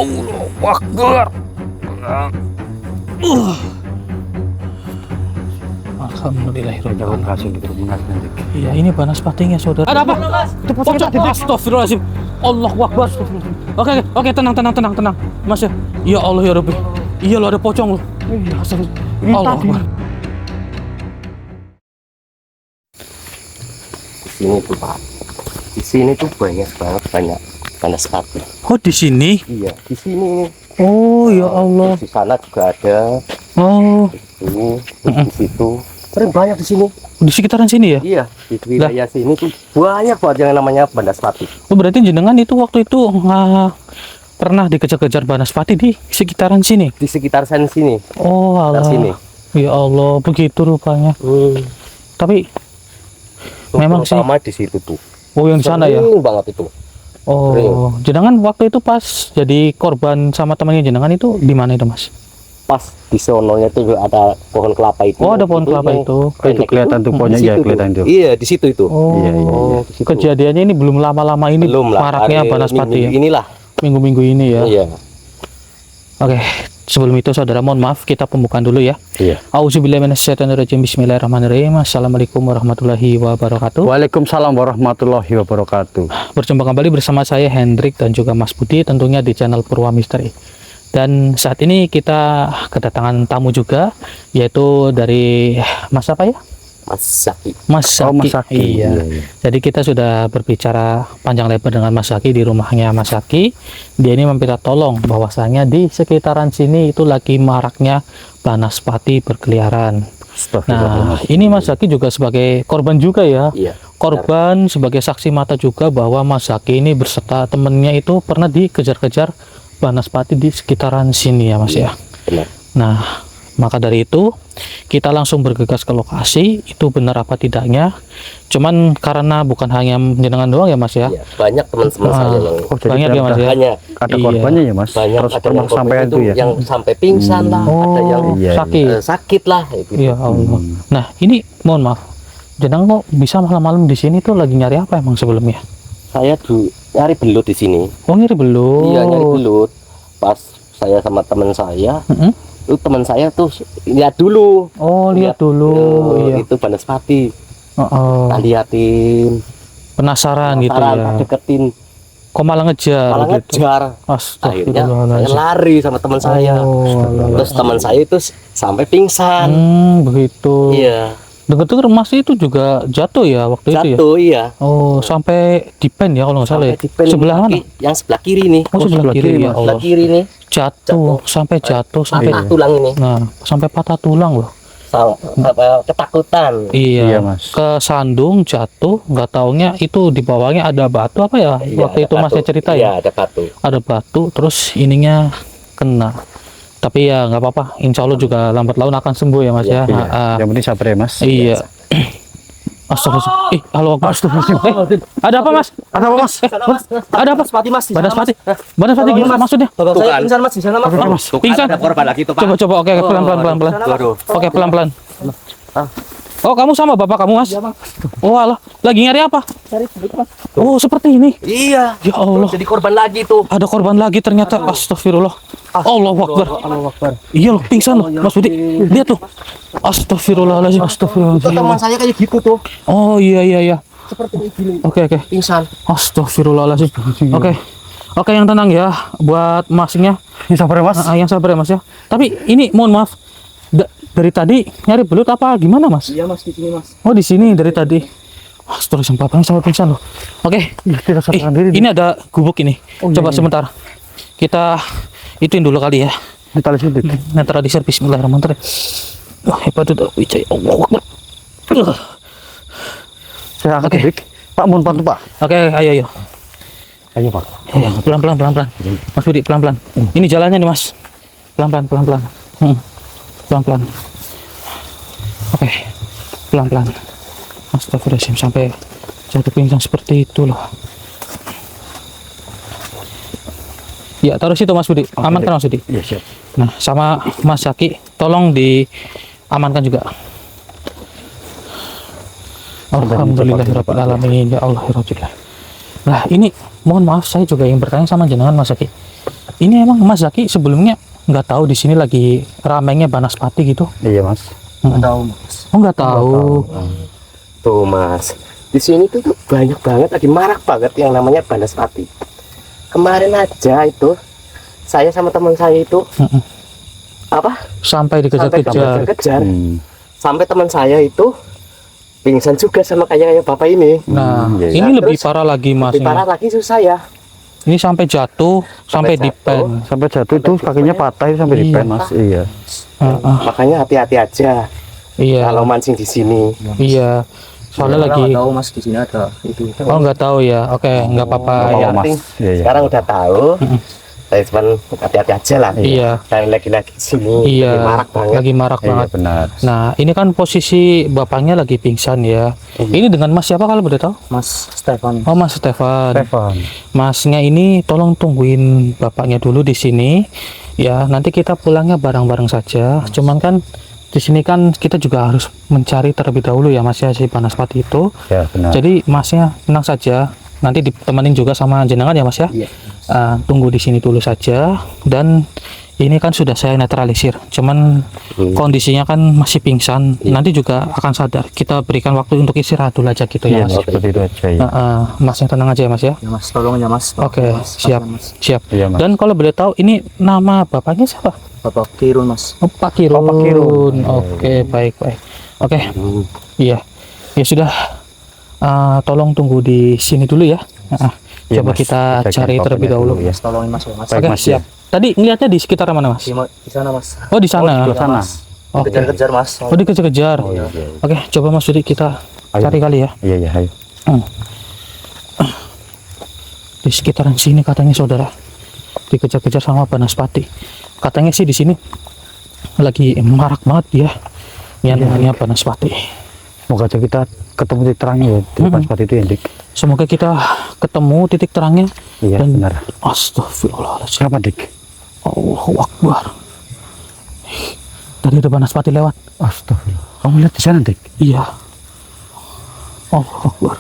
Allahu Akbar. Alhamdulillahirobbilalamin. Iya, ini banaspatinya saudara. Ada apa? Itu pocong. Astagfirullahaladzim. Allahu Akbar. Oke, tenang. Mas ya. Ya Allah ya Rabbi. Iya lo ada pocong lo. Iya, astagfirullah. Allah Akbar. Di sini tuh Pak. Di sini tuh banyak banaspati. Oh, di sini? Iya, di sini. Oh, ya Allah. Di sana juga ada. Oh. Itu, di situ. Sering banyak di sini. Di sekitaran sini ya? Iya, di wilayah sini tuh banyak banget yang namanya banaspati. Oh, berarti jenengan itu waktu itu pernah dikejar-kejar banaspati di sekitaran sini? Di sekitar sana sini. Oh, Allah. Sini. Ya Allah, begitu rupanya. Tapi memang sih. Sama di situ tuh. Oh, yang di sana ya? Sering banget itu. Oh, sering. Jenengan waktu itu pas jadi korban sama temannya jenengan itu di mana itu, Mas? Pas di sononya tuh ada pohon kelapa itu. Oh, ada pohon kelapa itu. Itu kelihatan tuh pohonnya, ya kelihatan itu. Iya, di situ itu. Oh, iya. Di situ. Kejadiannya ini belum lama-lama ini Belum lah, maraknya banaspati. Inilah. Minggu-minggu ini ya. Iya. Oke, sebelum itu saudara mohon maaf kita pembukaan dulu ya. Iya. Auzubillahiminasyaitonirrajim. Bismillahirrahmanirrahim. Assalamualaikum warahmatullahi wabarakatuh. Waalaikumsalam warahmatullahi wabarakatuh. Berjumpa kembali bersama saya Hendrik dan juga Mas Budi tentunya di channel Purwa Misteri. Dan saat ini kita kedatangan tamu juga, yaitu dari Mas apa ya? Mas Zaki. Mas Zaki. Oh, Mas Zaki. Iya. Jadi kita sudah berbicara panjang lebar dengan Mas Zaki di rumahnya Mas Zaki. Dia ini meminta tolong bahwasanya di sekitaran sini itu lagi maraknya banaspati berkeliaran. Nah, ini Mas Zaki juga sebagai korban juga ya. Iya. Korban sebagai saksi mata juga bahwa Mas Zaki ini berserta temennya itu pernah dikejar-kejar banaspati di sekitaran sini ya Mas ya. Benar. Nah, maka dari itu kita langsung bergegas ke lokasi. Itu benar apa tidaknya? Cuman karena bukan hanya jenengan doang ya Mas ya. Iya, banyak teman-teman saya yang banyak ya Mas ya. banyak. Ada korbannya ya Mas. Banyak Terus ada pernah yang sampai itu ya. yang sampai pingsan lah, ada yang sakit. Sakit lah gitu. Ya Allah. Nah, ini mohon maaf. Jenengan kok bisa malam-malam di sini tuh lagi nyari apa emang sebelumnya? Saya nyari belut di sini. Oh, nyari belut. Iya, nyari belut. Pas saya sama teman saya, itu teman saya tuh lihat dulu. Oh, lihat dulu. Iya. Itu banaspati. Kita liatin. Penasaran gitu ya. Deketin. Kok malah ngejar? Malah ngejar. Akhirnya saya lari sama teman saya. Terus teman saya itu sampai pingsan. Begitu. Iya. Dengar-dengar Mas itu juga jatuh ya waktu itu ya? Jatuh, iya. Oh, sampai di pen ya kalau nggak salah ya? Sebelah mana? Yang sebelah kiri nih. Oh, sebelah kiri ya Allah. Sebelah kiri nih. Jatuh, sampai patah tulang ini. Nah, sampai patah tulang loh. Ketakutan. Iya, Mas. Kesandung, jatuh, nggak taunya itu di bawahnya ada batu apa ya? Iya, waktu itu Masnya cerita ya? Iya, ada batu. Ada batu, terus ininya kena. Tapi ya nggak apa-apa, insya Allah juga lambat laun akan sembuh ya Mas ya. Yang penting sabar ya Mas. Iya. Astagfirullah. Halo Akbar. Ada apa Mas? Ada apa Mas? Ada apa? Banaspati. Banaspati gimana maksudnya? Saya pingsan Mas, di sana Mas. Pingsan. Ada korban lagi tuh Pak. Coba. Oke, pelan-pelan. Oke, pelan-pelan. Oh, kamu sama bapak kamu Mas? Iya Mas. Oh alah, lagi nyari apa? Cari belut Mas. Oh, seperti ini. Iya. Ya Allah. Jadi korban lagi tuh. Ada korban lagi ternyata. Astagfirullah. Allahu Akbar. Allahu Akbar. Iya loh, pingsan loh Mas Budi. Lihat tuh. Astagfirullahaladzim. Teman saya kayak gitu tuh. Oh iya. Seperti ini. Oke. Pingsan. Astagfirullahaladzim. Oke, yang tenang ya buat masnya. Yang sabar ya Mas. Yang sabar ya Mas ya. Tapi ini mohon maaf. Dari tadi nyari belut apa gimana Mas? Iya Mas, di sini Mas. Oh, di sini dari tadi. Terus bapaknya sampai pingsan loh. Oke. Ini ada gubuk ini. Coba sebentar. Kita ituin dulu kali ya. Netralisir. Bismillahirrahmanirrahim. Hebat wijaya Allah Akbar. Saya angkat Dik. Pak mohon bantu Pak. Oke, ayo. Ayo Pak. Pelan-pelan. Mas Budi, pelan-pelan. Ini jalannya nih Mas. Pelan-pelan. Pelan-pelan. Oke. Pelan-pelan. Astagfirullahaladzim, sampai jatuh pingsan seperti itu loh. Ya, taruh situ Mas Budi. Amankan Mas Budi. Iya, siap. Nah, sama Mas Zaki tolong diamankan juga. Alhamdulillahirabbil alamin. Ya Allah ya Rabbil. Nah, ini mohon maaf saya juga ingin bertanya sama jenengan Mas Zaki. Ini emang Mas Zaki sebelumnya nggak tahu di sini lagi ramainya Banaspati gitu? Iya mas. Nggak tahu Mas. Oh nggak tahu. Tuh Mas, di sini tuh banyak banget, lagi marak banget yang namanya Banaspati. Kemarin aja itu saya sama teman saya itu Mm-mm. apa? Sampai Sampai dikejar-kejar. kejar. Hmm. Sampai teman saya itu pingsan juga sama kayak bapak ini. Nah, Iya, iya. ini Nah, lebih terus parah lagi Mas. Lebih parah lagi itu saya. Ini sampai jatuh, sampai Sampai dipen. Sampai jatuh itu kakinya patah itu sampai di Iya. pen mas. Iya. Makanya hati-hati aja Iya, kalau mancing di sini. iya. Soalnya lagi. Nggak tahu Mas di sini ada itu. Oh nggak tahu ya. Oke, nggak apa-apa Nggak ya. apa-apa, Mas. penting Iya, iya. sekarang udah tahu. Saya cuma hati-hati aja lah. Iya. Dan lagi-lagi di sini Iya. lagi marak banget. Lagi marak Iya banget. benar. Nah, ini kan posisi bapaknya lagi pingsan ya. Ini dengan Mas siapa kalau boleh tahu? Mas Stefan. Oh, Mas Stefan. Stefan. Masnya ini tolong tungguin bapaknya dulu di sini. Ya, nanti kita pulangnya bareng-bareng saja. Cuman kan di sini kan kita juga harus mencari terlebih dahulu ya Mas ya si Banaspati itu. Ya benar. Jadi Masnya tenang saja. Nanti ditemenin juga sama jenengan ya Mas ya. Iya. Tunggu di sini dulu saja. Dan ini kan sudah saya netralisir. Cuman kondisinya kan masih pingsan. Nanti juga akan sadar. Kita berikan waktu untuk istirahat dulu aja gitu ya Iya Mas. seperti itu aja ya. Masnya tenang aja ya Mas ya. Ya Mas, tolong ya Mas. Oke, Mas, siap, Mas. siap. Iya, Mas. Dan kalau boleh tahu, ini nama bapaknya siapa? Bapak Kirun Mas. Oh, Pak Kirun. Oh, Pak Kirun. Oke, baik, baik. Oke, iya, ya sudah. Tolong tunggu di sini dulu ya. Iya, Coba Mas. kita Cek cari yang terlebih bapaknya dahulu. dulu, ya. Mas, tolongin Mas ya Mas. Baik, Oke, Mas, siap. Tadi ngeliatnya di sekitar mana Mas? Di sana Mas. Oh, di sana. di sana. Mas. Oke. Kejar-kejar Mas. Oh, dikejar-kejar. iya, Oke, coba Mas Sudi kita Ayo. cari kali ya. Iya iya ayo. Di sekitaran sini katanya saudara dikejar-kejar sama Banaspati. Katanya sih di sini lagi marak banget ya. Yang namanya Banaspati. Semoga aja kita ketemu titik terangnya ya di depan seperti itu ya Dik. Semoga kita ketemu titik terangnya. Iya Dan benar. astagfirullahaladzim. Siapa Dik? Allahu Akbar. Tadi ada Banaspati lewat. Astagfirullah. Kamu lihat di sana Dik? Iya. Allahu Akbar.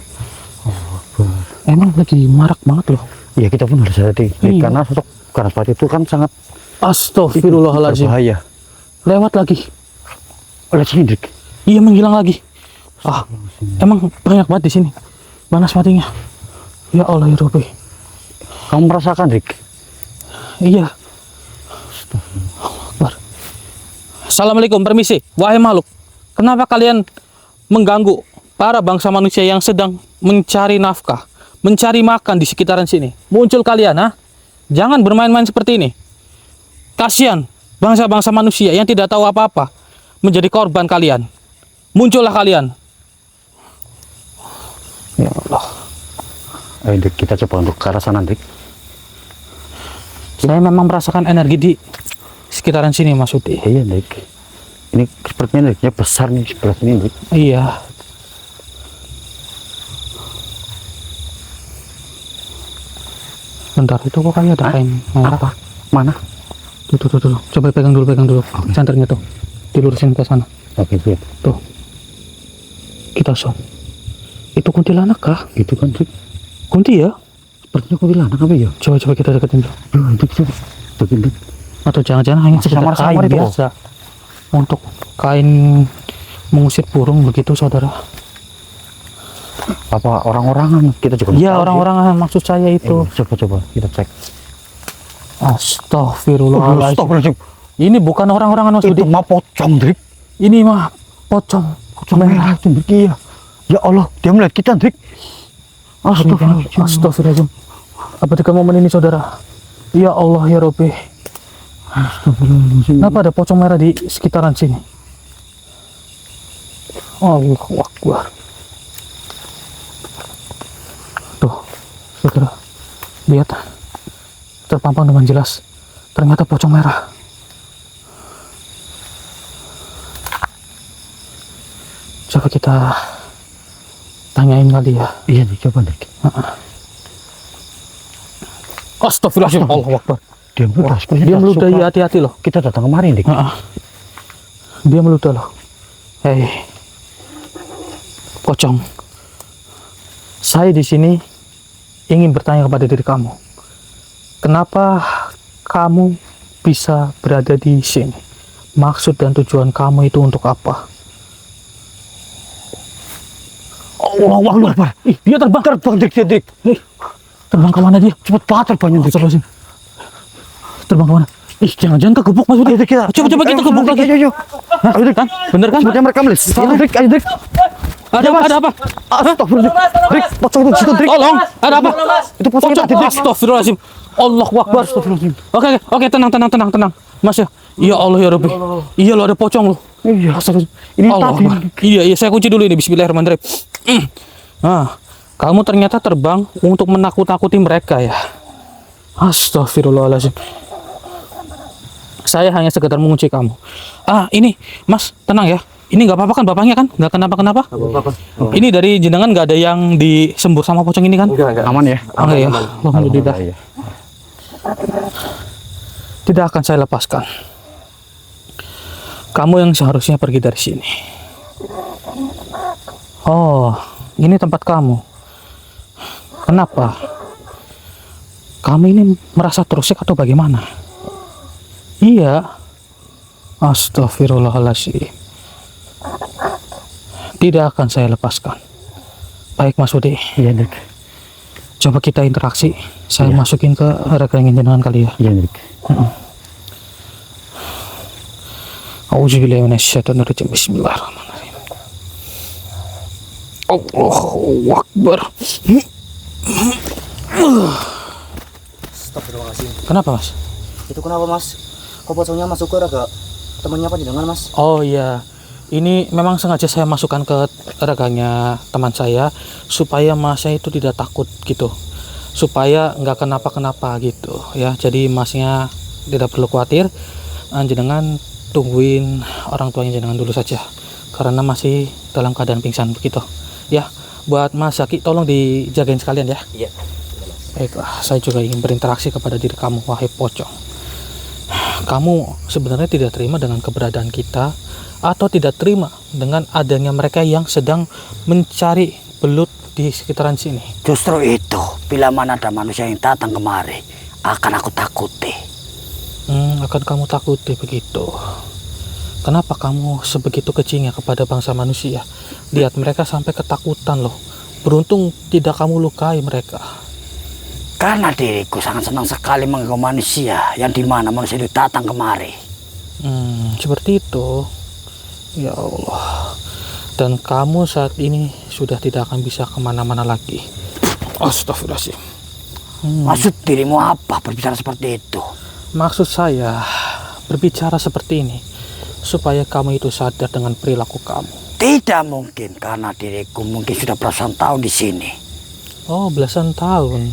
Emang lagi marak banget loh. Iya kita pun harus hati Iya. karena sosok Banaspati itu kan sangat Astagfirullahaladzim. berbahaya. Lewat lagi. Oleh sini Dik. Iya menghilang lagi. Emang banyak banget di sini Banaspatinya. Ya Allah ya Rabbi. Kamu merasakan Dik? Iya. Akbar. Assalamualaikum, permisi. Wahai makhluk, kenapa kalian mengganggu para bangsa manusia yang sedang mencari nafkah, mencari makan di sekitaran sini? Muncul kalian, ha? Jangan bermain-main seperti ini. Kasihan bangsa-bangsa manusia yang tidak tahu apa-apa menjadi korban kalian. Muncullah kalian. Ya Allah. Ayo Dik kita coba untuk ke arah sana Dik. Saya memang merasakan energi di sekitaran sini, Mas Uti. Iya Dik. Ini sepertinya Diknya besar nih sebelah sini Dik. Iya. Bentar, itu kok kayak ada kain merah. Apa? Mana? Tuh. Coba pegang dulu. Centernya tuh. Dilurusin ke sana. Oke siap. Tuh. Kita zoom. Itu kuntilanak kah? Itu kan Dik. Kunti ya? Sepertinya kuntilanak apa ya? Coba kita deketin dulu. Loh Dik coba. Tuh Dik. Atau jangan-jangan hanya sekedar samar-samar kain itu, biasa. Untuk kain mengusir burung begitu, saudara. Apa orang-orangan kita juga Iya, nggak tahu orang-orang maksud saya sih. itu. Coba kita cek. Astagfirullahaladzim. Astagfirullahaladzim. Ini bukan orang-orangan Mas Itu Budi. mah pocong Dik. Ini mah pocong. Pocong merah itu Dik. Iya. Ya Allah dia melihat kita Dik. Astagfirullahaladzim. Astagfirullahaladzim. Apa di momen ini saudara? Ya Allah ya Rabbi. Astagfirullahaladzim. Kenapa ada pocong merah di sekitaran sini? Allahu Akbar. Tuh, saudara. Lihat. Terpampang dengan jelas. Ternyata pocong merah. Coba kita tanyain kali ya. Iya Dik coba Dik. Astagfirullahaladzim. Allahu Akbar. Dia meludah. Dia meludahi, hati-hati loh. Kita datang kemarin Dik. Dia meludah loh. Hei, pocong. Saya di sini ingin bertanya kepada diri kamu. Kenapa kamu bisa berada di sini? Maksud dan tujuan kamu itu untuk apa? Allah Akbar. Ih, dia terbang. Terbang dik. Terbang kemana dia? Cepat banget terbangnya dik. Astagfirullahaladzim. Terbang kemana? Ih, jangan-jangan kegebuk Mas Budi. Ayo dik kita. Coba kita gebuk lagi. Ayo. Ayo dik. Kan? Bener kan? Sepertinya mereka melihat. Ayo dik, ayo dik. Ada apa? Astagfirullah. Dik, pocong itu di situ dik. Tolong, ada apa? Itu pocong Pocong. tadi dik. Astagfirullahaladzim. Allahu Akbar. Astagfirullahaladzim. Oke, tenang. Mas ya. Ya Allah ya Rabbi. Iya lo ada pocong lo. Iya, astagfirullah. Ini Allah tadi. Akbar. Iya, saya kunci dulu ini. Bismillahirrahmanirrahim. Nah, kamu ternyata terbang untuk menakut-nakuti mereka ya. Astagfirullahaladzim. Saya hanya sekedar mengunci kamu. Ini Mas, tenang ya. Ini nggak apa-apa kan bapaknya kan? Nggak kenapa-kenapa? Apa-apa. Ini dari jenengan nggak ada yang disembur sama pocong ini kan? Enggak. Aman ya? Enggak ya? Alhamdulillah. Iya. Tidak akan saya lepaskan. Kamu yang seharusnya pergi dari sini. Oh, ini tempat kamu. Kenapa? Kamu ini merasa terusik atau bagaimana? Iya. Astagfirullahaladzim. Tidak akan saya lepaskan. Baik Mas Budi. Iya dik. Coba kita interaksi. Saya masukin ke rekening jenengan kali ya. Iya dik. A'udzubillahi minasyaitonirrajim. Bismillahirrahmanirrahim. Allahu Akbar. Astagfirullahaladzim. Kenapa Mas? Itu kenapa Mas? Kok pocongnya masuk ke raga temannya apa dengan Mas? Oh iya, ini memang sengaja saya masukkan ke raganya teman saya supaya masnya itu tidak takut gitu, supaya nggak kenapa-kenapa gitu ya. Jadi masnya tidak perlu khawatir. Jenengan tungguin orang tuanya jenengan dulu saja karena masih dalam keadaan pingsan begitu ya. Buat Mas Zaki tolong dijagain sekalian ya. Iya. Baiklah, saya juga ingin berinteraksi kepada diri kamu, wahai pocong. Kamu sebenarnya tidak terima dengan keberadaan kita atau tidak terima dengan adanya mereka yang sedang mencari belut di sekitaran sini? Justru itu, bila mana ada manusia yang datang kemari, akan aku takuti. Akan kamu takuti begitu. Kenapa kamu sebegitu kecilnya kepada bangsa manusia? Lihat mereka sampai ketakutan loh. Beruntung tidak kamu lukai mereka. Karena diriku sangat senang sekali mengganggu manusia yang dimana manusia itu datang kemari. Seperti itu. Ya Allah. Dan kamu saat ini sudah tidak akan bisa kemana-mana lagi. Astagfirullahaladzim. Maksud dirimu apa berbicara seperti itu? Maksud saya berbicara seperti ini supaya kamu itu sadar dengan perilaku kamu. Tidak mungkin, karena diriku mungkin sudah belasan tahun di sini. Oh, belasan tahun.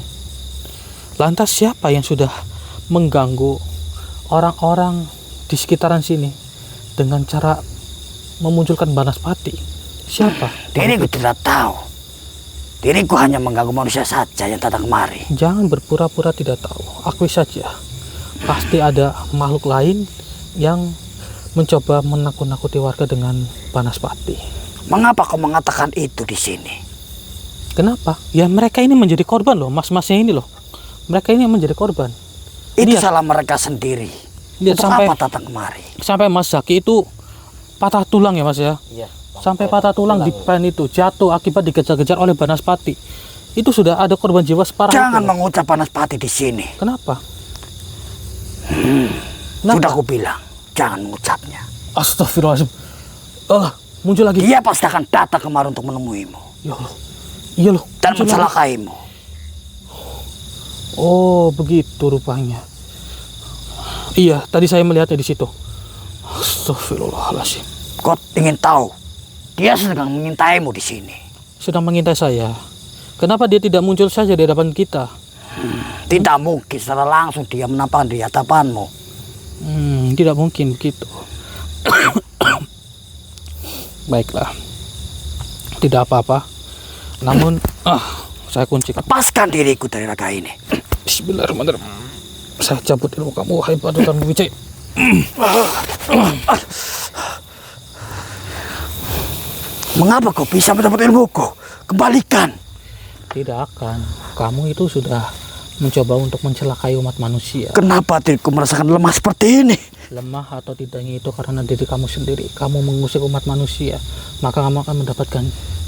Lantas siapa yang sudah mengganggu orang-orang di sekitaran sini dengan cara memunculkan banaspati? Siapa? Diriku tidak tahu. Diriku hanya mengganggu manusia saja yang datang kemari. Jangan berpura-pura tidak tahu. Akui saja. Pasti ada makhluk lain yang mencoba menakut-nakuti warga dengan banaspati. Mengapa kau mengatakan itu di sini? Kenapa? Ya mereka ini menjadi korban loh, mas-masnya ini loh. Mereka ini menjadi korban. Itu Lihat. salah mereka sendiri. Lihat Untuk sampai- apa datang kemari? Sampai Mas Zaki itu patah tulang ya Mas ya. Iya. Sampai patah tulang di pen itu, jatuh akibat dikejar-kejar oleh banaspati. Itu sudah ada korban jiwa separah Jangan itu. mengucap banaspati di sini. Kenapa? Sudah aku bilang, jangan mengucapnya. Astagfirullahaladzim. Muncul lagi. Dia pasti akan datang kemari untuk menemuimu Ya Allah. Iya loh. dan muncul lagi. mencelakaimu. Oh, begitu rupanya. Iya, tadi saya melihatnya di situ. Astagfirullahaladzim. Kau ingin tahu? Dia sedang mengintaimu di sini. Sedang mengintai saya. Kenapa dia tidak muncul saja di hadapan kita? Tidak mungkin secara langsung dia menampakkan di hadapanmu. Tidak mungkin begitu. Baiklah. Tidak apa-apa. Namun, saya kuncikan. Lepaskan diriku dari raga ini. Bismillahirrahmanirrahim. Saya cabut ilmu kamu, wahai padukan Wijaya. Mengapa kau bisa mendapat ilmuku? Kembalikan. Tidak akan. Kamu itu sudah mencoba untuk mencelakai umat manusia. Kenapa diriku merasakan lemah seperti ini? Lemah atau tidaknya itu karena diri kamu sendiri. Kamu mengusik umat manusia, maka kamu akan mendapatkan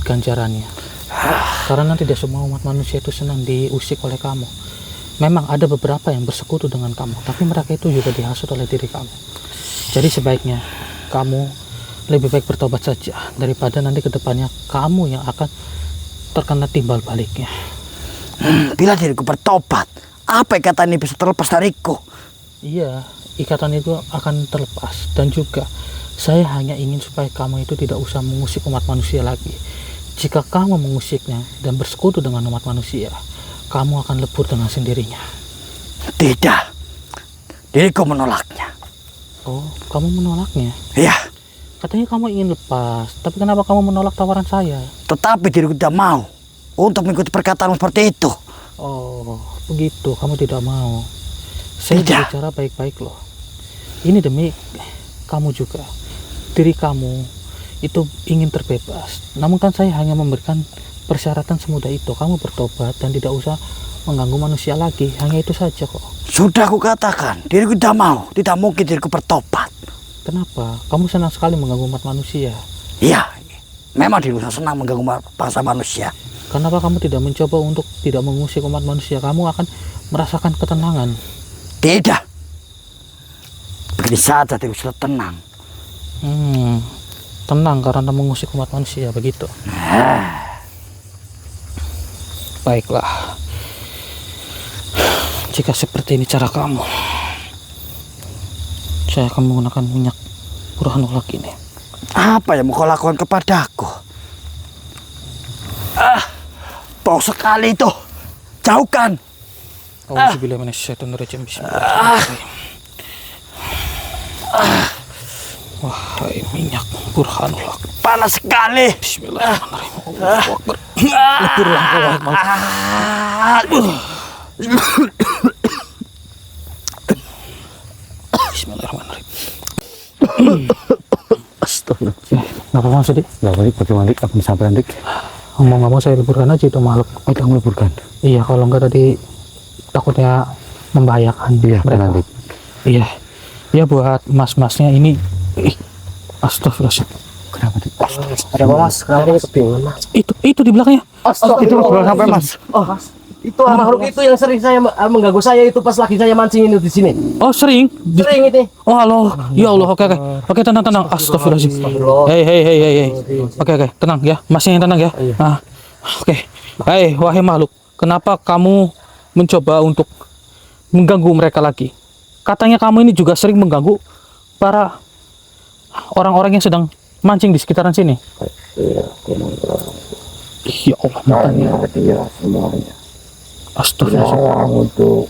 ganjarannya. Karena tidak semua umat manusia itu senang diusik oleh kamu. Memang ada beberapa yang bersekutu dengan kamu, tapi mereka itu juga dihasut oleh diri kamu. Jadi sebaiknya kamu lebih baik bertobat saja daripada nanti kedepannya kamu yang akan terkena timbal baliknya. Bila diriku bertobat, apa ikatan ini bisa terlepas dariku? Iya, ikatan itu akan terlepas. Dan juga saya hanya ingin supaya kamu itu tidak usah mengusik umat manusia lagi. Jika kamu mengusiknya dan bersekutu dengan umat manusia, kamu akan lebur dengan sendirinya. Tidak, diriku menolaknya. Oh, kamu menolaknya? Ya, Katanya kamu ingin lepas, tapi kenapa kamu menolak tawaran saya? tetapi diriku tidak mau untuk mengikuti perkataanmu seperti itu. Oh, begitu, kamu tidak mau. Saya Tidak. berbicara baik-baik loh. Ini demi kamu juga. Diri kamu itu ingin terbebas. Namun kan saya hanya memberikan persyaratan semudah itu. Kamu bertobat dan tidak usah mengganggu manusia lagi. Hanya itu saja kok. Sudah aku katakan, diriku tidak mau. Tidak mungkin diriku bertobat. Kenapa? Kamu senang sekali mengganggu umat manusia. Iya, memang diriku senang mengganggu bangsa manusia. Kenapa kamu tidak mencoba untuk tidak mengusik umat manusia? Kamu akan merasakan ketenangan. Tidak. Begini saja diriku sudah tenang. Tenang karena mengusik umat manusia, begitu. Baiklah. Jika seperti ini cara kamu, saya akan menggunakan minyak burhanullah ini. Apa yang mau kau lakukan kepadaku? Bau sekali itu. Jauhkan. Auzubillahi minasyaitonirrajim. Bismillahirrahmanirrahim. Wahai minyak burhanullah. Panas sekali. Bismillahirrahmanirrahim. Allahu Akbar. Leburlah kau, wahai manusia. Bismillahirrahmanirrahim. Astaga. Nggak apa-apa Dik. Nggak balik, bagaimana Dik? Aku sampai Dik. Ngomong-ngomong saya leburkan aja itu makhluk. Oh, kamu leburkan? Iya, kalau enggak tadi takutnya membahayakan Iya, mereka. Dik. Iya. Ya buat mas-masnya ini. Astagfirullahaladzim. Kenapa Dik? Ada apa mas? Kenapa ini kebingungan mas? Itu di belakangnya. Itu belum sampai Mas. Oh mas, itu makhluk itu yang sering saya mengganggu saya itu pas lagi saya mancing ini di sini. Oh, sering. Sering itu. Oh, halo. Ya Allah, oke. Oke, tenang. Astagfirullahaladzim. Hei. Oke, tenang ya. Masnya yang tenang ya. Nah, oke. Hei, wahai makhluk. Kenapa kamu mencoba untuk mengganggu mereka lagi? Katanya kamu ini juga sering mengganggu para orang-orang yang sedang mancing di sekitaran sini. Ya Allah, matanya. Dia semuanya Astagfirullahaladzim. larang untuk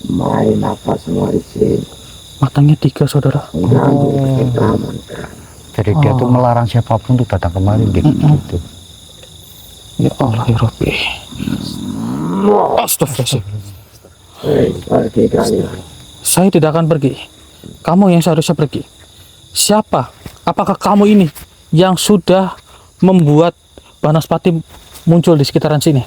main apa semua di sini, Matanya 3, saudara. mengganggu ketentraman kan. Jadi dia tuh melarang siapapun untuk datang kemari gitu. Ya Allah, ya Rabbi. Astagfirullahaladzim. Pergi kalian. Saya tidak akan pergi. Kamu yang seharusnya pergi. Siapa? Apakah kamu ini yang sudah membuat Banaspati muncul di sekitaran sini?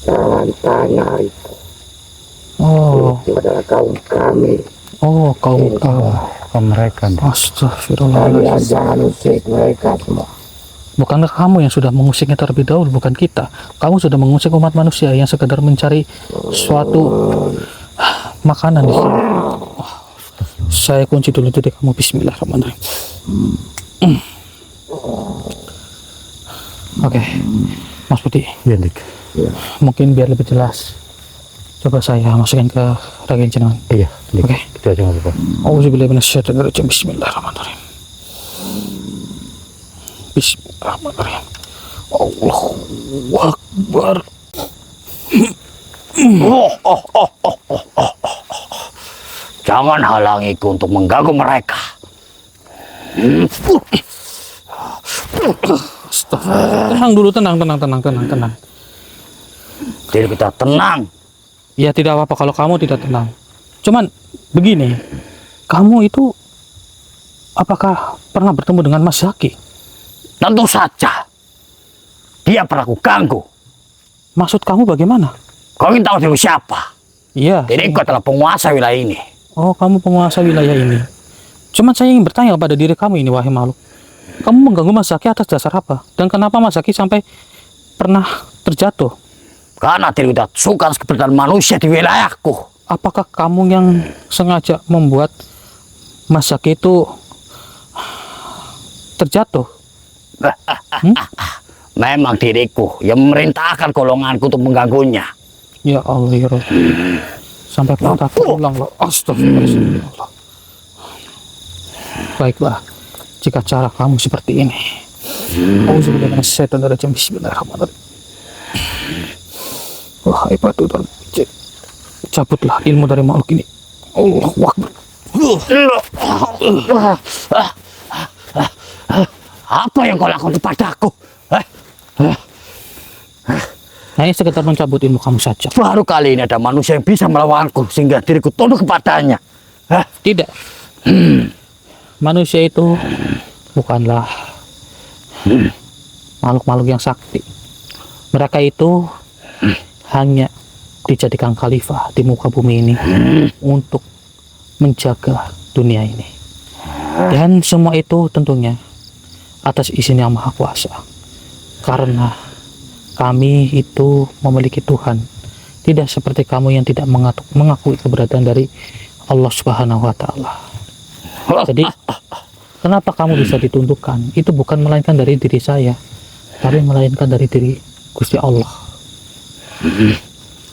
Jangan tanya itu. Oh, Itu adalah kaum kami. kaum. Ke mereka. Dik. Kalian Astagfirullahaladzim. jangan usik mereka semua. Bukankah kamu yang sudah mengusiknya terlebih dahulu, bukan kita? Kamu sudah mengusik umat manusia yang sekedar mencari suatu makanan di sini. Saya kunci dulu jadi kamu. Bismillahirrahmanirrahim. Oke, Mas Budi, Iya Dik. mungkin biar lebih jelas, coba saya masukin ke ragin jenengan. Iya Dik. Oke. Itu aja nggak apa-apa. Auzubillahi minasyaitonirrajim. Bismillahirrahmanirrahim. Bismillahirrahmanirrahim. Allahu Akbar. Jangan halangiku untuk mengganggu mereka. Astagfirullah. Tenang dulu, tenang. Diri kita tenang. Ya tidak apa-apa kalau kamu tidak tenang. Cuman begini, kamu itu apakah pernah bertemu dengan Mas Zaki? Tentu saja. dia pernah aku ganggu. Maksud kamu bagaimana? Kau ingin tahu diriku siapa? Iya. Diriku adalah penguasa wilayah ini. Oh, kamu penguasa wilayah ini. Cuman saya ingin bertanya kepada diri kamu ini, wahai makhluk. Kamu mengganggu Mas Zaki atas dasar apa? Dan kenapa Mas Zaki sampai pernah terjatuh? Karena diriku tidak suka keberadaan manusia di wilayahku. Apakah kamu yang sengaja membuat Mas Zaki itu terjatuh? Memang diriku yang memerintahkan golonganku untuk mengganggunya. Ya Allah, ya Rabbi. Sampai patah tulang loh. Astagfirullah. Baiklah, jika cara kamu seperti ini. Auzubillahi minasyaitonir rajim. Bismillahirrahmanirrahim. Wahai batu dan cabutlah ilmu dari makhluk ini. Allahu Akbar. Apa yang kau lakukan kepadaku? Hanya sekedar mencabut ilmu kamu saja. Baru kali ini ada manusia yang bisa melawanku sehingga diriku tunduk kepadanya. Tidak. Manusia itu bukanlah makhluk-makhluk yang sakti. Mereka itu hanya dijadikan khalifah di muka bumi ini untuk menjaga dunia ini. Dan semua itu tentunya atas izin Yang Maha Kuasa. Karena kami itu memiliki Tuhan, tidak seperti kamu yang tidak mengakui keberadaan dari Allah Subhanahu wa Ta'ala. Jadi, kenapa kamu bisa ditundukkan? Itu bukan melainkan dari diri saya, tapi melainkan dari diri Gusti Allah.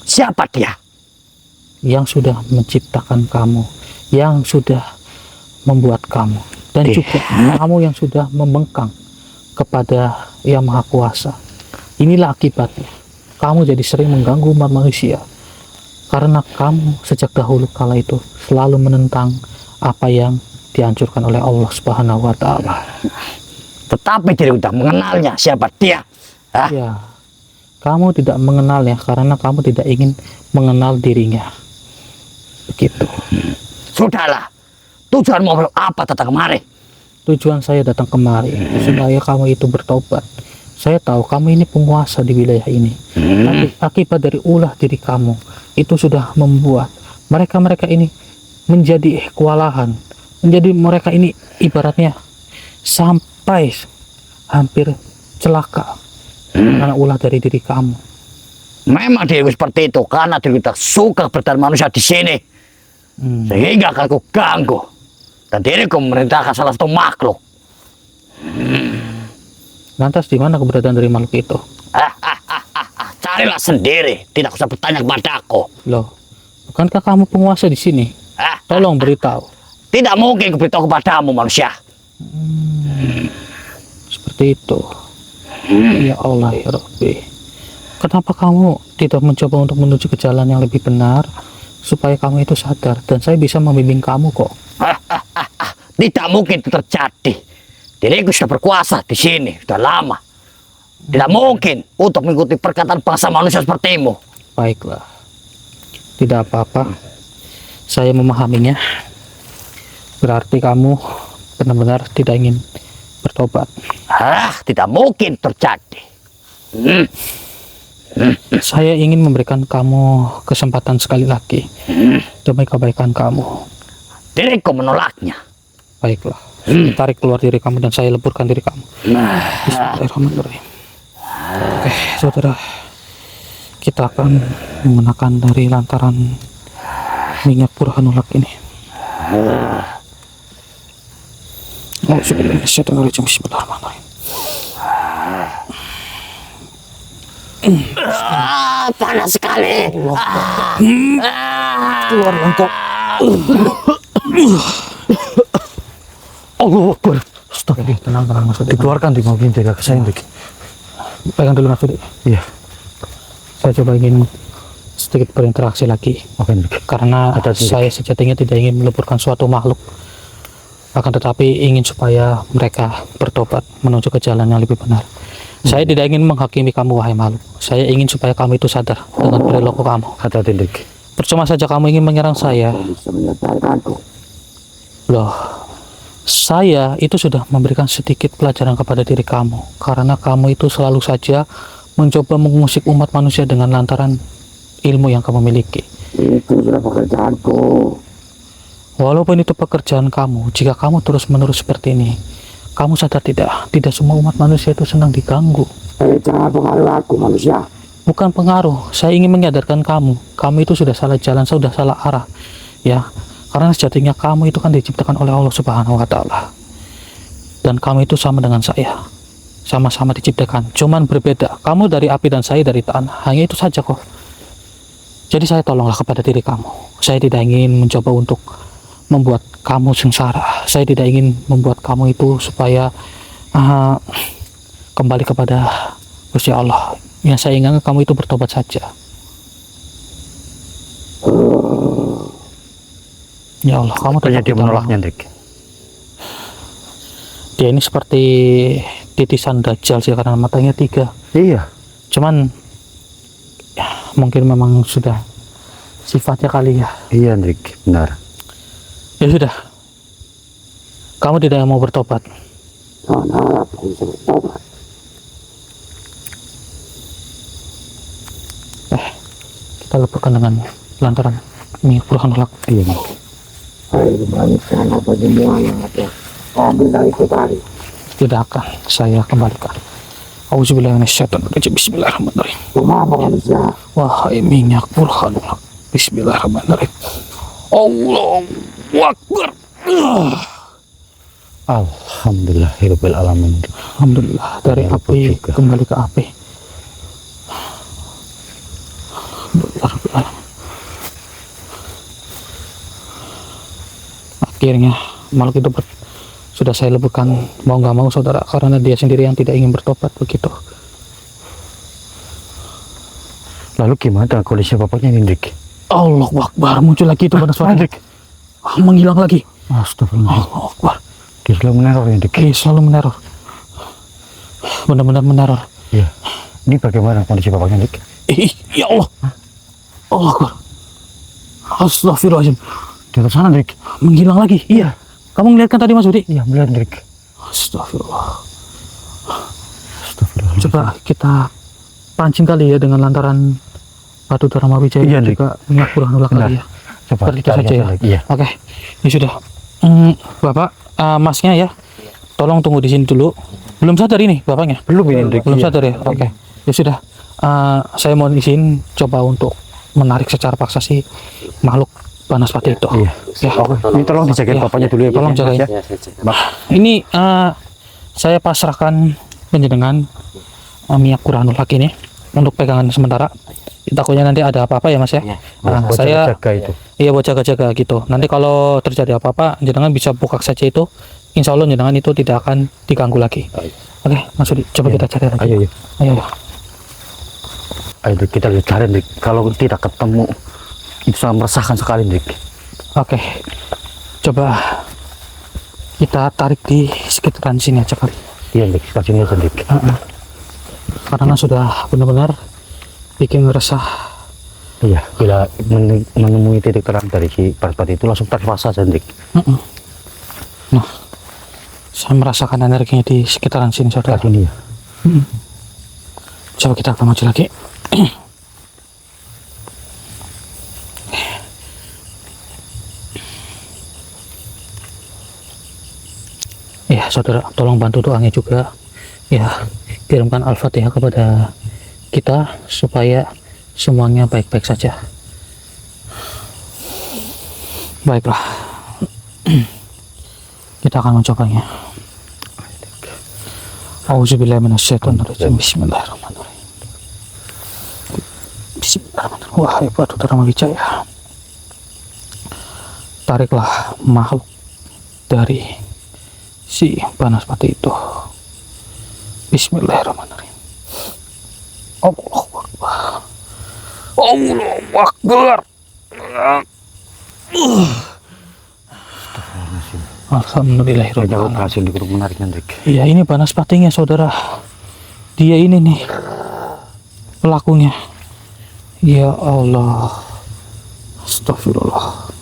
Siapa dia? Yang sudah menciptakan kamu, yang sudah membuat kamu, dan juga kamu yang sudah membengkang kepada Yang Maha Kuasa. Inilah akibatnya. Kamu jadi sering mengganggu umat manusia. Karena kamu sejak dahulu kala itu selalu menentang apa yang dihancurkan oleh Allah Subhanahu wa Ta'ala. Tetapi diriku tidak mengenalnya. Siapa dia? Ya, kamu tidak mengenalnya karena kamu tidak ingin mengenal dirinya. Begitu. Sudahlah. Tujuanmu apa datang kemari? Tujuan saya datang kemari supaya kamu itu bertobat. Saya tahu kamu ini penguasa di wilayah ini. Tapi akibat dari ulah diri kamu itu sudah membuat mereka ini menjadi kewalahan. Menjadi mereka ini ibaratnya sampai hampir celaka karena ulah dari diri kamu. Memang diriku seperti itu karena diriku tak suka keberadaan manusia di sini. Sehingga akan aku ganggu. Dan diriku memerintahkan salah satu makhluk. Lantas di mana keberadaan dari makhluk itu? Carilah sendiri, tidak usah bertanya kepadaku. Loh, bukankah kamu penguasa di sini? Tolong beritahu. Tidak mungkin kuberitahu kepadamu manusia. Seperti itu. Ya Allah, ya Rabbi. Kenapa kamu tidak mencoba untuk menuju ke jalan yang lebih benar supaya kamu itu sadar dan saya bisa membimbing kamu kok? Tidak mungkin itu terjadi. Diriku sudah berkuasa di sini sudah lama. Tidak mungkin untuk mengikuti perkataan bangsa manusia sepertimu. Baiklah, tidak apa-apa. Saya memahaminya. Berarti kamu benar-benar tidak ingin bertobat. Tidak mungkin terjadi. Saya ingin memberikan kamu kesempatan sekali lagi demi kebaikan kamu. Diriku menolaknya. Baiklah. Tarik keluar diri kamu dan saya leburkan diri kamu. Bismillahirrahmanirrahim. Oke, saudara, kita akan menggunakan dari lantaran minyak burhanulak ini. Bismillahirrahmanirrahim. Panas sekali. Keluar engkau. Allah Akbar. Stop. Tenang, Mas Udi. Dikeluarkan di mobil jaga kesayangan Dik. Pegang dulu Mas Udi. Iya. Saya coba ingin sedikit berinteraksi lagi. Oke, Dik. Karena saya sejatinya tidak ingin meleburkan suatu makhluk. Akan tetapi ingin supaya mereka bertobat menuju ke jalan yang lebih benar. Saya tidak ingin menghakimi kamu, wahai makhluk. Saya ingin supaya kamu itu sadar dengan perilaku kamu. Hati-hati, Dik. Percuma saja kamu ingin menyerang saya. Bisa menyatakanku. Loh, Saya itu sudah memberikan sedikit pelajaran kepada diri kamu, karena kamu itu selalu saja mencoba mengusik umat manusia dengan lantaran ilmu yang kamu miliki. Itu sudah pekerjaanku. Walaupun itu pekerjaan kamu, jika kamu terus-menerus seperti ini, kamu sadar tidak semua umat manusia itu senang diganggu. Jangan pengaruh aku manusia. Bukan pengaruh, saya ingin menyadarkan kamu itu sudah salah jalan, sudah salah arah, ya. Karena sejatinya kamu itu kan diciptakan oleh Allah Subhanahu wa Ta'ala, dan kamu itu sama dengan saya, sama-sama diciptakan, cuman berbeda. Kamu dari api dan saya dari tanah, hanya itu saja kok. Jadi saya tolonglah kepada diri kamu. Saya tidak ingin mencoba untuk membuat kamu sengsara. Saya tidak ingin membuat kamu itu supaya kembali kepada Gusti Allah. Yang saya ingat kamu itu bertobat saja. Ya Allah, kamu Rupanya tetap dia menolaknya, Hendrik. Dia ini seperti titisan Dajjal sih, karena matanya 3. Iya. Cuman ya, mungkin memang sudah sifatnya kali ya. Iya, Hendrik, benar. Ya sudah, kamu tidak mau bertobat. Mana aku bisa bertobat? Kita leburkan dengan lantaran minyak burhanullah. Iya, Hendrik. Ayo berikan apa semua yang ada. Ambil dari itu tadi. Tidak akan saya kembalikan. Auzubillahiminasyaitonirrajim. Bismillahirrahmanirrahim. Kenapa manusia? Wahai minyak burhanullah. Bismillahirrahmanirrahim. Allahu Akbar. Alhamdulillahirabbil alamin. Alhamdulillah, dari Ya, api juga. kembali ke api. Alhamdulillah, alamin. Akhirnya makhluk itu sudah saya leburkan, mau nggak mau saudara, karena dia sendiri yang tidak ingin bertobat begitu. Lalu gimana dengan kondisi bapaknya, Hendrik? Allahu Akbar, muncul lagi itu pada suara menghilang lagi. Astagfirullah. Allahu Akbar. Dia selalu meneror, Hendrik. Dia selalu meneror, benar-benar meneror. Iya. Ini bagaimana kondisi bapaknya, Hendrik? Ya Allah, Allah Akbar. Astagfirullahaladzim, Di atas sana, Hendrik. menghilang lagi. Iya, kamu ngeliat kan tadi Mas Budi? Iya, melihat, Hendrik. Astagfirullah. Astagfirullah. Coba kita pancing kali ya dengan lantaran batu Dharma Wijaya, Iya, juga minyak burhanullah kali ya. Coba Seperti itu kita saja lihat ya. lagi. Iya. Oke, ya sudah. Bapak, masnya ya, tolong tunggu di sini dulu. Belum sadar ini bapaknya? Belum ini, Hendrik. Belum Iya. sadar ya? Oke, ya sudah. Saya mau izin coba untuk menarik secara paksa si makhluk Banaspati itu. Iya. Ya. Ini tolong dijagain Iya. bapaknya dulu ya, Pak. Tolong jagain. Ya. Ya, saya cek. Bang. Ini saya pasrahkan penjenengan minyak burhanullah ini untuk pegangan sementara. Takutnya nanti ada apa-apa ya Mas ya. Iya. Buat Saya jaga itu. iya buat jaga-jaga gitu. Nanti kalau terjadi apa-apa, jenengan bisa buka saja itu. Insya Allah jenengan itu tidak akan diganggu lagi. Oke, Mas Sudi, coba kita cari lagi. Ayo, Ayo. Ayo, Hendrik, kita lihat cari, Hendrik. Kalau tidak ketemu, itu sangat meresahkan sekali, Hendrik. Oke, coba kita tarik di sekitaran sini aja kali. Iya, Hendrik. Kita sini, Hendrik. Karena sudah benar-benar bikin resah. Iya, bila menemui titik terang dari si Banaspati itu langsung terpaksa, Hendrik. Nah, saya merasakan energinya di sekitaran sini, saudara. Saat ini ya. Coba kita akan maju lagi. Ya, saudara, tolong bantu doanya juga. Ya, kirimkan Al-Fatihah kepada kita supaya semuanya baik-baik saja. Baiklah. Kita akan mencobanya. Auzubillahiminasyaitonirrajim. Bismillahirrahmanirrahim. Bismillahirrahmanirrahim. Wahai batu Dharma Wijaya, tariklah makhluk dari si Banaspati itu. Bismillahirrahmanirrahim. Allahu Akbar. Allahu Akbar. Alhamdulillahirabbil Saya alamin. berhasil di grup menarik, Hendrik. Iya, ini Banaspatinya, saudara. Dia ini nih pelakunya. Ya Allah. Astagfirullah.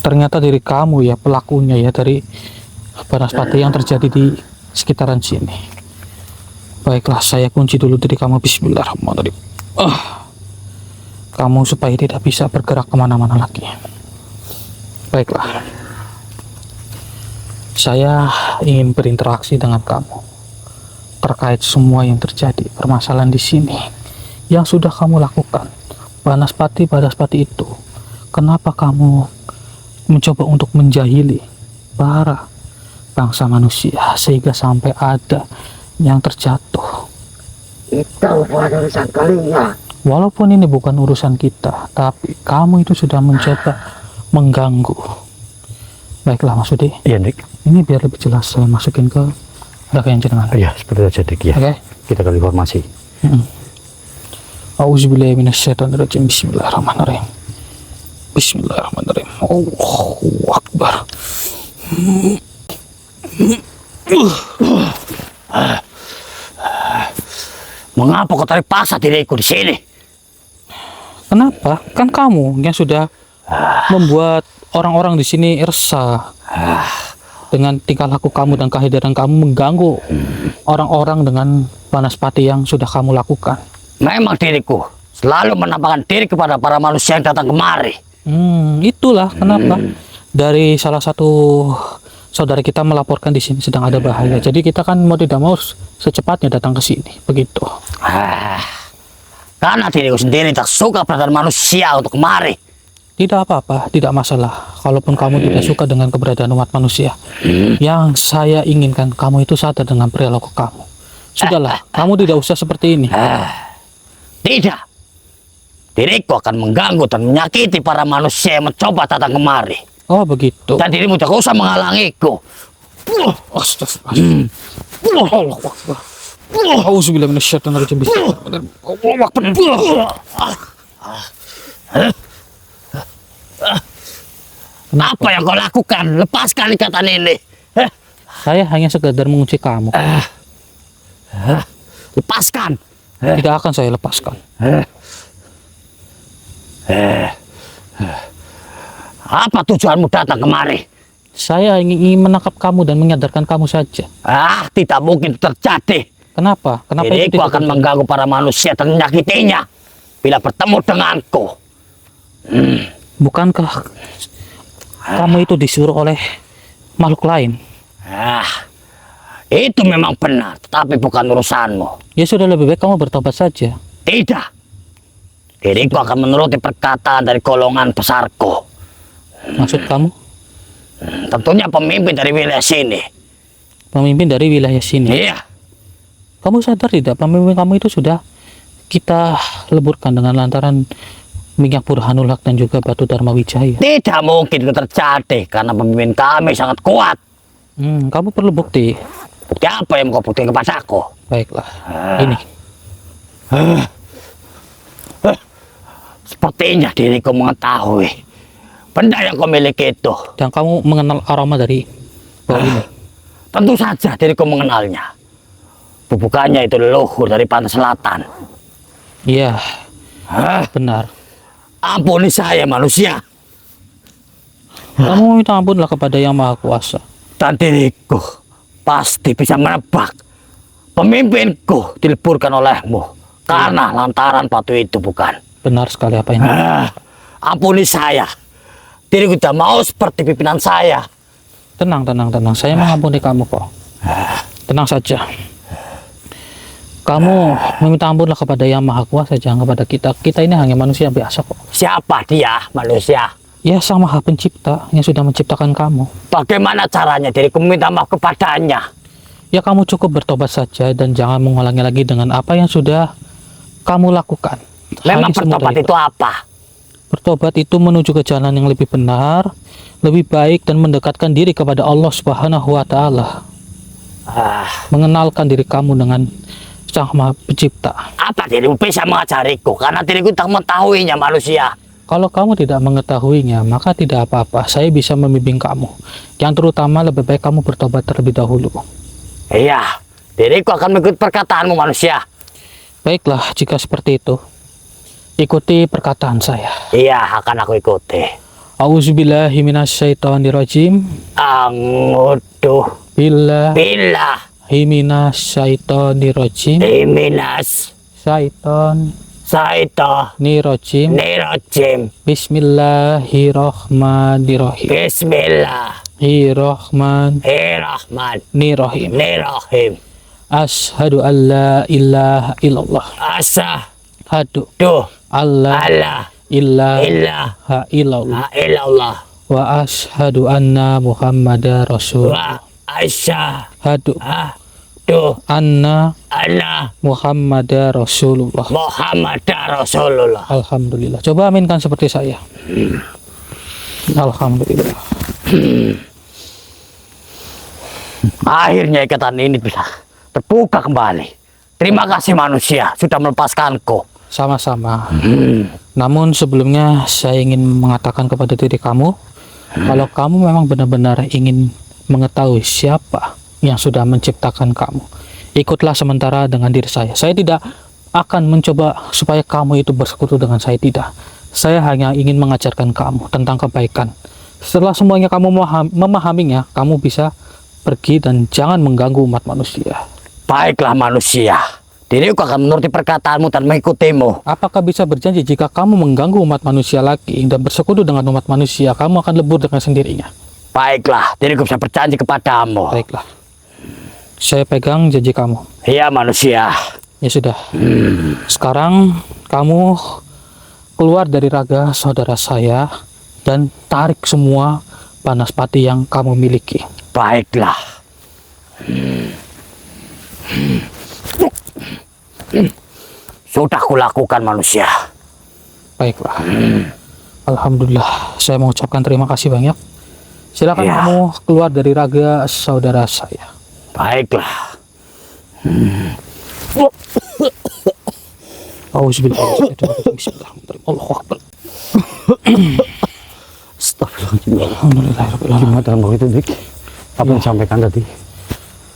ternyata dari kamu ya pelakunya ya, dari Banaspati yang terjadi di sekitaran sini. Baiklah, saya kunci dulu diri kamu. Bismillahirrahmanirrahim. Kamu supaya tidak bisa bergerak kemana-mana lagi. Baiklah, saya ingin berinteraksi dengan kamu terkait semua yang terjadi, permasalahan di sini yang sudah kamu lakukan. Banaspati itu, kenapa kamu mencoba untuk menjahili para bangsa manusia sehingga sampai ada yang terjatuh? Itu bukan urusan kalian. Walaupun ini bukan urusan kita, tapi kamu itu sudah mencoba mengganggu. Baiklah Mas Udi, Iya, Dik. ini biar lebih jelas saya masukin ke rakayan jenengan. Iya, seperti itu, Dik. Ya. Oke. Kita kali informasi. Auzubillahi minasyaitonirrajim. Bismillahirrahmanirrahim. Bismillahirrahmanirrahim. Allahu Akbar. Mengapa kau tarik paksa diriku di sini? Kenapa? Kan kamu yang sudah membuat orang-orang di sini resah dengan tingkah laku kamu dan kehadiran kamu, mengganggu orang-orang dengan Banaspati yang sudah kamu lakukan. Memang diriku selalu menampakkan diri kepada para manusia yang datang kemari. Itulah kenapa dari salah satu saudara kita melaporkan di sini sedang ada bahaya. Jadi kita kan mau tidak mau secepatnya datang ke sini. Begitu. Karena diriku sendiri tak suka perhatian manusia untuk kemari. Tidak apa-apa, tidak masalah. Kalaupun kamu tidak suka dengan keberadaan umat manusia, yang saya inginkan kamu itu sadar dengan perilaku kamu. Sudahlah, kamu tidak usah seperti ini. Tidak. Diriku akan mengganggu dan menyakiti para manusia yang mencoba datang kemari. Oh begitu. Dan dirimu tak usah menghalangiku. Astagfirullah. Allahu Akbar. Auzubillahi minasyaitonirrajim. Allahu Akbar. Apa yang kau lakukan? Lepaskan ikatan ini. Saya hanya sekedar mengunci kamu. Lepaskan. Tidak akan saya lepaskan. Apa tujuanmu datang kemari? Saya ingin menangkap kamu dan menyadarkan kamu saja. Tidak mungkin terjadi. Kenapa? Kenapa itu Diriku tidak akan terjadi? mengganggu para manusia dan menyakitinya bila bertemu denganku. Bukankah kamu itu disuruh oleh makhluk lain? Itu memang benar, tetapi bukan urusanmu. Ya sudah, lebih baik kamu bertobat saja. Tidak. Diriku akan menuruti perkataan dari golongan besarku. Maksud kamu? Tentunya pemimpin dari wilayah sini. Pemimpin dari wilayah sini. Iya. Kamu sadar tidak, pemimpin kamu itu sudah kita leburkan dengan lantaran minyak Burhanul Haq dan juga batu Dharma Wijaya. Tidak mungkin itu terjadi karena pemimpin kami sangat kuat. Kamu perlu bukti. Bukti apa yang kau buktikan kepadaku? Baiklah, ini. Sepertinya diriku mengetahui benda yang kau miliki itu. Dan kamu mengenal aroma dari bau ini. Tentu saja diriku mengenalnya. Bubukannya itu leluhur dari pantai selatan. Iya, benar. Ampuni saya manusia. Kamu minta ampunlah kepada Yang Maha Kuasa. Dan diriku pasti bisa menebak pemimpinku dileburkan olehmu karena lantaran batu itu, bukan? Benar sekali apa yang Ampuni saya. Diriku tidak mau seperti pimpinan saya. Tenang. Saya mengampuni kamu kok. Tenang saja. Kamu meminta ampunlah kepada Yang Maha Kuasa, jangan kepada kita. Kita ini hanya manusia biasa kok. Siapa dia, manusia? Ya, Sang Maha Pencipta yang sudah menciptakan kamu. Bagaimana caranya diriku meminta maaf kepadanya? Ya, kamu cukup bertobat saja dan jangan mengulangi lagi dengan apa yang sudah kamu lakukan. Memang Hanya semudah bertobat itu apa? Bertobat itu menuju ke jalan yang lebih benar, lebih baik, dan mendekatkan diri kepada Allah Subhanahu wa Ta'ala. Mengenalkan diri kamu dengan Sang Maha Pencipta. Apa dirimu bisa mengajariku? Karena diriku tak mengetahuinya, manusia. Kalau kamu tidak mengetahuinya, maka tidak apa-apa. Saya bisa membimbing kamu. Yang terutama lebih baik kamu bertobat terlebih dahulu. Iya, diriku akan mengikuti perkataanmu, manusia. Baiklah, jika seperti itu, ikuti perkataan saya. Iya, akan aku ikuti. Auzubillahi minasyaitonirrajim. Anguduh Billahi billah minasyaitonirrajim. iminas Syaiton saito nirojim. nirojim. Bismillahirrahmanirrahim. Bismillahirrahmanirrahim. Nirrahim. Ashhadu an la ilaha illallah. Asyhadu Hadu Allah alla ilaha ilaha illallah. illallah Wa ashhadu anna Muhammadar Rasulullah. wa asyhadu Hadu anna anna Muhammadar Rasulullah. Muhammadar Rasulullah. Alhamdulillah. Coba aminkan seperti saya. Alhamdulillah. Akhirnya ikatan ini bisa terbuka kembali. Terima kasih manusia sudah melepaskanku. Sama-sama. Namun sebelumnya saya ingin mengatakan kepada diri kamu, kalau kamu memang benar-benar ingin mengetahui siapa yang sudah menciptakan kamu, ikutlah sementara dengan diri saya. Saya tidak akan mencoba supaya kamu itu bersekutu dengan saya, tidak. Saya hanya ingin mengajarkan kamu tentang kebaikan. Setelah semuanya kamu memahaminya, kamu bisa pergi dan jangan mengganggu umat manusia. Baiklah manusia, diriku akan menuruti perkataanmu dan mengikutimu. Apakah bisa berjanji jika kamu mengganggu umat manusia lagi dan bersekutu dengan umat manusia, kamu akan lebur dengan sendirinya? Baiklah, diriku bisa berjanji kepadamu. Baiklah. Saya pegang janji kamu. Iya manusia. Ya sudah. Sekarang kamu keluar dari raga saudara saya dan tarik semua banaspati yang kamu miliki. Baiklah. Sudah kulakukan manusia. Baiklah. Alhamdulillah. Saya mengucapkan terima kasih banyak. Silakan Ya. kamu keluar dari raga saudara saya. Baiklah. Bismillahirrahmanirrahim. Allahu Akbar. Astagfirullahaladzim. Alhamdulillahirrahmanirrahim. Gimana dalam begitu Dik? Apa yang disampaikan tadi?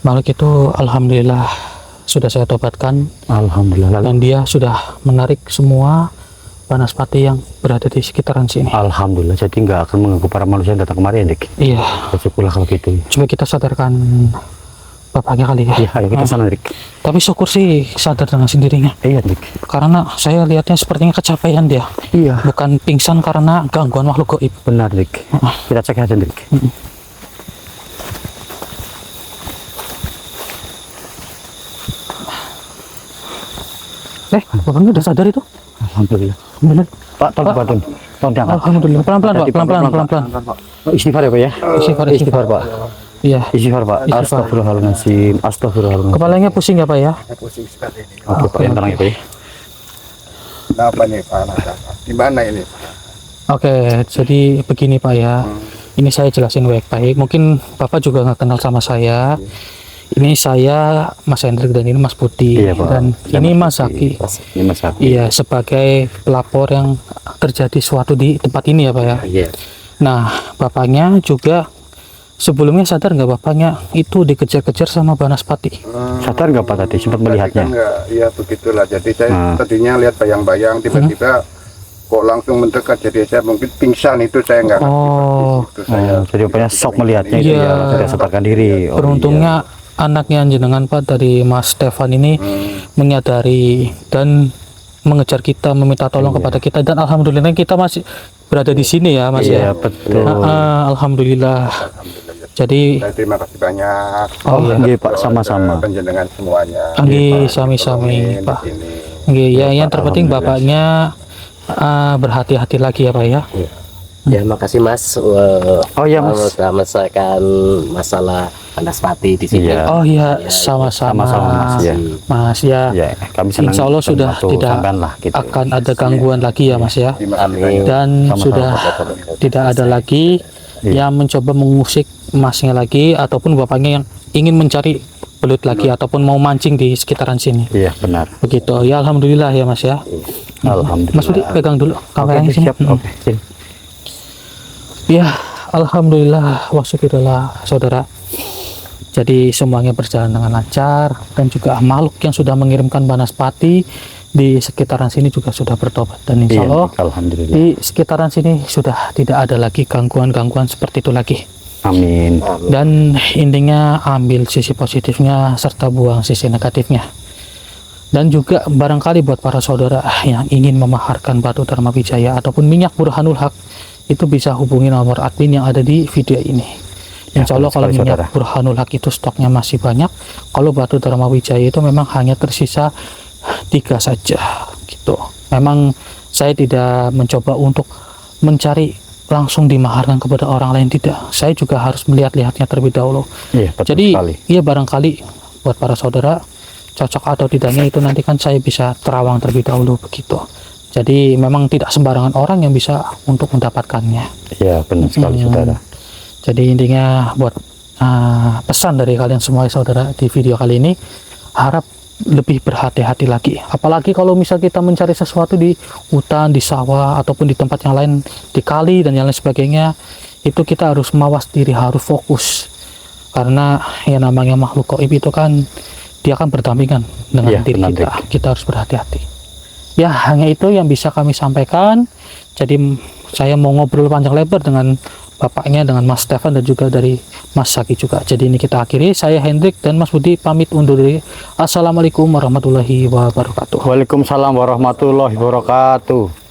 Malik itu alhamdulillah sudah saya tobatkan Alhamdulillah. dan dia sudah menarik semua banaspati yang berada di sekitaran sini. Alhamdulillah. Jadi nggak akan mengganggu para manusia yang datang kemari ya Dik? Iya, Syukurlah kalau gitu. coba kita sadarkan bapaknya kali ya. Iya, ayo kita sana Dik. Tapi syukur sih sadar dengan sendirinya. Iya Dik. Karena saya lihatnya sepertinya kecapean dia. Iya. Bukan pingsan karena gangguan makhluk gaib. Benar Dik. Kita cek aja Dik. Bapaknya udah sadar itu? Alhamdulillah. Benar. Pak, tolong bantu. Tolong diangkat. Alhamdulillah. Pelan-pelan, Pak. Hati-hati, Pelan-pelan, pelan-pelan. Istighfar ya Pak ya. Istighfar. Pak. Iya. Istighfar Pak. Istighfar. Astagfirullahaladzim. Astagfirullahaladzim. Kepalanya pusing ya, Pak ya? Pusing sekali ini. Oke Pak, yang tenang ya Pak ya. Kenapa nih Pak Nata? Di mana ini? Oke, jadi begini Pak ya. Ini saya jelasin baik-baik. Mungkin Bapak juga nggak kenal sama saya. Ini saya Mas Hendrik dan ini Mas Budi. Iya Pak. Dan Saya ini Mas Zaki. Ini Mas Zaki. Iya, sebagai pelapor yang terjadi suatu di tempat ini ya Pak ya. Iya. Nah, Bapaknya juga sebelumnya sadar nggak Bapaknya itu dikejar-kejar sama banaspati? Sadar nggak Pak tadi? Sempat melihatnya? Iya begitulah. Jadi saya Nah. tadinya lihat bayang-bayang, tiba-tiba kok langsung mendekat. Jadi saya mungkin pingsan itu saya nggak. Oh, Itu saya. Jadi rupanya shock melihatnya itu Iya. ya. Tidak sadarkan diri. Oh, beruntungnya anaknya jenengan Pak dari Mas Stefan ini menyadari dan mengejar kita, meminta tolong kepada kita, dan alhamdulillah kita masih berada di sini ya Mas Iya ya. betul. Alhamdulillah. Jadi Saya terima kasih banyak. oh iya. Iya Pak, sama-sama. Penjenengan semuanya. Anggi sami-sami Amin, Pak. di sini. Anggi, ya yang terpenting Bapaknya berhati-hati lagi ya Pak ya. Ya, makasih Mas. Oh iya Mas. Sudah menyelesaikan masalah banaspati di sini. Iya. Oh iya, sama-sama Sama-sama Mas ya. Mas ya. Ya, kami senang Insya Allah sudah membantu tidak sampean lah gitu. akan ada gangguan lagi ya Mas ya. Terima kasih Amin. banyak. Dan Sama-sama. sudah tidak ada lagi yang mencoba mengusik Masnya lagi ataupun Bapaknya yang ingin mencari belut lagi ataupun mau mancing di sekitaran sini. Iya benar. Begitu. Ya alhamdulillah ya Mas ya. Alhamdulillah. Mas Budi pegang dulu kameranya Oke, sini. siap. Oke, sini. Ya, alhamdulillah wa syukurillah saudara. Jadi semuanya berjalan dengan lancar dan juga makhluk yang sudah mengirimkan banaspati di sekitaran sini juga sudah bertobat, dan insya Iya, Allah alhamdulillah. di sekitaran sini sudah tidak ada lagi gangguan-gangguan seperti itu lagi. Amin. Dan intinya ambil sisi positifnya serta buang sisi negatifnya. Dan juga barangkali buat para saudara yang ingin memaharkan batu Dharma Wijaya ataupun minyak Burhanul Haq, itu bisa hubungi nomor admin yang ada di video ini. Insya Allah kalau benar sekali, minyak Burhanul Haq itu stoknya masih banyak. Kalau batu Dharma Wijaya itu memang hanya tersisa 3 saja gitu. Memang saya tidak mencoba untuk mencari langsung dimaharkan kepada orang lain, tidak. Saya juga harus melihat-lihatnya terlebih dahulu. Iya, betul Jadi sekali. iya, barangkali buat para saudara cocok atau tidaknya itu nanti kan saya bisa terawang terlebih dahulu begitu. Jadi memang tidak sembarangan orang yang bisa untuk mendapatkannya. Iya, benar sekali saudara. Jadi intinya buat pesan dari kalian semua saudara di video kali ini, harap lebih berhati-hati lagi. Apalagi kalau misal kita mencari sesuatu di hutan, di sawah, ataupun di tempat yang lain, di kali dan yang lain sebagainya, itu kita harus mawas diri, harus fokus. Karena yang namanya makhluk gaib itu kan dia akan berdampingan dengan Iya, diri benar, kita. Kita harus berhati-hati. Ya, hanya itu yang bisa kami sampaikan. Jadi saya mau ngobrol panjang lebar dengan bapaknya, dengan Mas Stefan, dan juga dari Mas Saki juga. Jadi ini kita akhiri. Saya Hendrik dan Mas Budi pamit undur diri. Assalamualaikum warahmatullahi wabarakatuh. Waalaikumsalam warahmatullahi wabarakatuh.